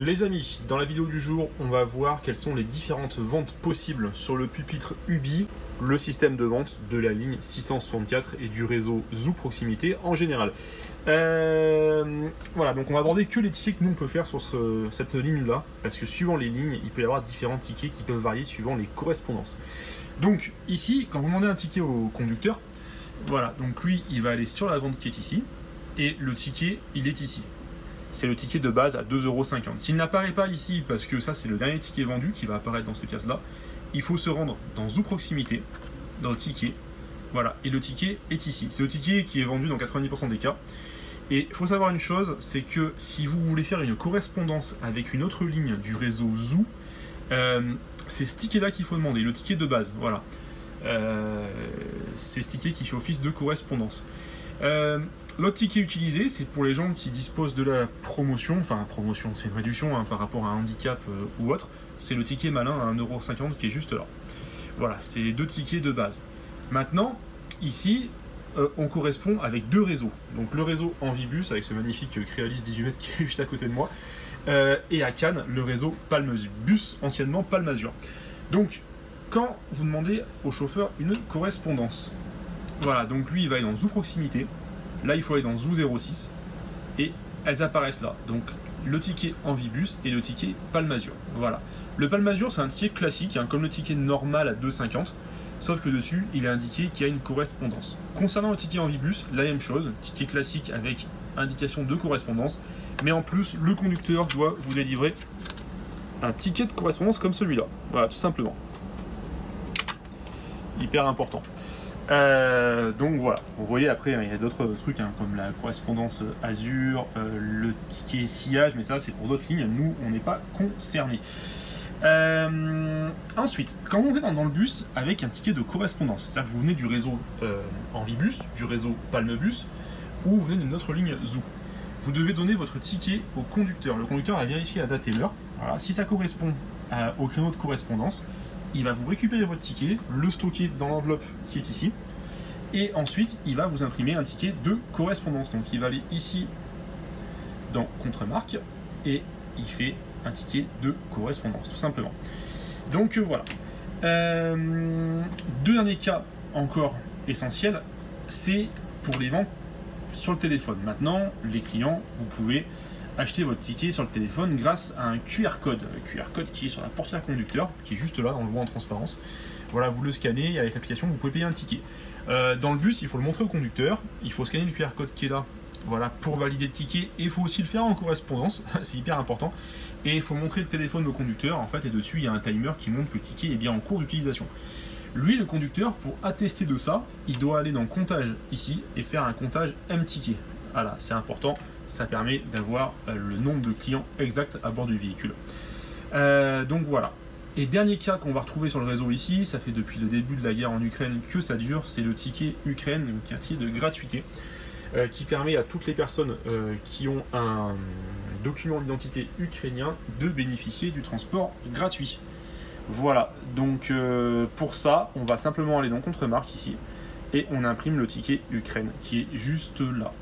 Les amis, dans la vidéo du jour, on va voir quelles sont les différentes ventes possibles sur le pupitre Ubi, le système de vente de la ligne 664 et du réseau Zoo Proximité en général. Voilà, donc on va aborder que les tickets que nous on peut faire sur cette ligne-là, parce que suivant les lignes, il peut y avoir différents tickets qui peuvent varier suivant les correspondances. Donc ici, quand vous demandez un ticket au conducteur, voilà, donc lui, il va aller sur la vente qui est ici, et le ticket, il est ici. C'est le ticket de base à 2,50 €. S'il n'apparaît pas ici, parce que ça c'est le dernier ticket vendu qui va apparaître dans ce case-là, il faut se rendre dans Zoo Proximité, dans le ticket, voilà, et le ticket est ici. C'est le ticket qui est vendu dans 90% des cas. Et il faut savoir une chose, c'est que si vous voulez faire une correspondance avec une autre ligne du réseau Zoo, c'est ce ticket-là qu'il faut demander, le ticket de base, voilà. C'est ce ticket qui fait office de correspondance. L'autre ticket utilisé, c'est pour les gens qui disposent de la promotion, enfin promotion, c'est une réduction hein, par rapport à un handicap ou autre, c'est le ticket malin à 1,50 € qui est juste là. Voilà, c'est les deux tickets de base. Maintenant, ici, on correspond avec deux réseaux. Donc le réseau Envibus, avec ce magnifique Crealis 18 mètres qui est juste à côté de moi, et à Cannes, le réseau Palmebus, anciennement Palmazur. Donc, quand vous demandez au chauffeur une correspondance, voilà, donc lui il va aller dans Zoo Proximité, là il faut aller dans Zoo 06, et elles apparaissent là, donc le ticket Envibus et le ticket Palmazur, voilà. Le Palmazur c'est un ticket classique, hein, comme le ticket normal à 2,50 €, sauf que dessus il est indiqué qu'il y a une correspondance. Concernant le ticket Envibus, la même chose, ticket classique avec indication de correspondance, mais en plus le conducteur doit vous délivrer un ticket de correspondance comme celui-là, voilà, tout simplement. Hyper important. Donc voilà, vous voyez après il y a d'autres trucs hein, comme la correspondance Azur, le ticket sillage, mais ça c'est pour d'autres lignes, nous on n'est pas concernés. Ensuite, quand vous venez dans le bus avec un ticket de correspondance, c'est-à-dire que vous venez du réseau Envibus, du réseau Palmebus, ou vous venez d'une autre ligne Zoo, vous devez donner votre ticket au conducteur. Le conducteur va vérifier la date et l'heure. Voilà, si ça correspond au créneau de correspondance, il va vous récupérer votre ticket, le stocker dans l'enveloppe qui est ici, et ensuite il va vous imprimer un ticket de correspondance. Donc il va aller ici dans Contre-marque et il fait un ticket de correspondance, tout simplement. Donc voilà. Dernier cas encore essentiel, c'est pour les ventes sur le téléphone. Maintenant, les clients, vous pouvez acheter votre ticket sur le téléphone grâce à un QR code. Le QR code qui est sur la portière conducteur, qui est juste là, on le voit en transparence. Voilà, vous le scannez et avec l'application, vous pouvez payer un ticket. Dans le bus, il faut le montrer au conducteur, il faut scanner le QR code qui est là, voilà, pour valider le ticket, et il faut aussi le faire en correspondance, c'est hyper important. Et il faut montrer le téléphone au conducteur, en fait, et dessus, il y a un timer qui montre que le ticket est bien en cours d'utilisation. Lui, le conducteur, pour attester de ça, il doit aller dans comptage ici et faire un comptage M-ticket. Voilà, c'est important. Ça permet d'avoir le nombre de clients exact à bord du véhicule. Donc voilà. Et dernier cas qu'on va retrouver sur le réseau ici, ça fait depuis le début de la guerre en Ukraine que ça dure, c'est le ticket Ukraine, qui est un ticket de gratuité, qui permet à toutes les personnes qui ont un document d'identité ukrainien de bénéficier du transport gratuit. Voilà, donc pour ça, on va simplement aller dans Contre-marque ici, et on imprime le ticket Ukraine, qui est juste là.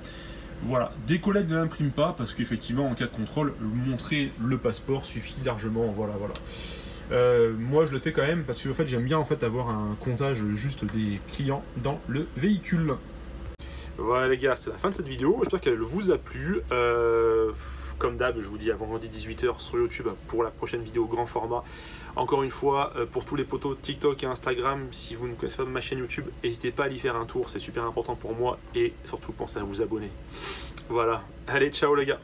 Voilà, des collègues ne l'impriment pas parce qu'effectivement en cas de contrôle, montrer le passeport suffit largement, voilà. Moi je le fais quand même parce que en fait, j'aime bien en fait avoir un comptage juste des clients dans le véhicule. Voilà les gars, c'est la fin de cette vidéo, j'espère qu'elle vous a plu. Comme d'hab, je vous dis à vendredi 18 h sur YouTube pour la prochaine vidéo grand format. Encore une fois, pour tous les potos TikTok et Instagram, si vous ne connaissez pas ma chaîne YouTube, n'hésitez pas à y faire un tour, c'est super important pour moi, et surtout pensez à vous abonner. Voilà, allez, ciao les gars.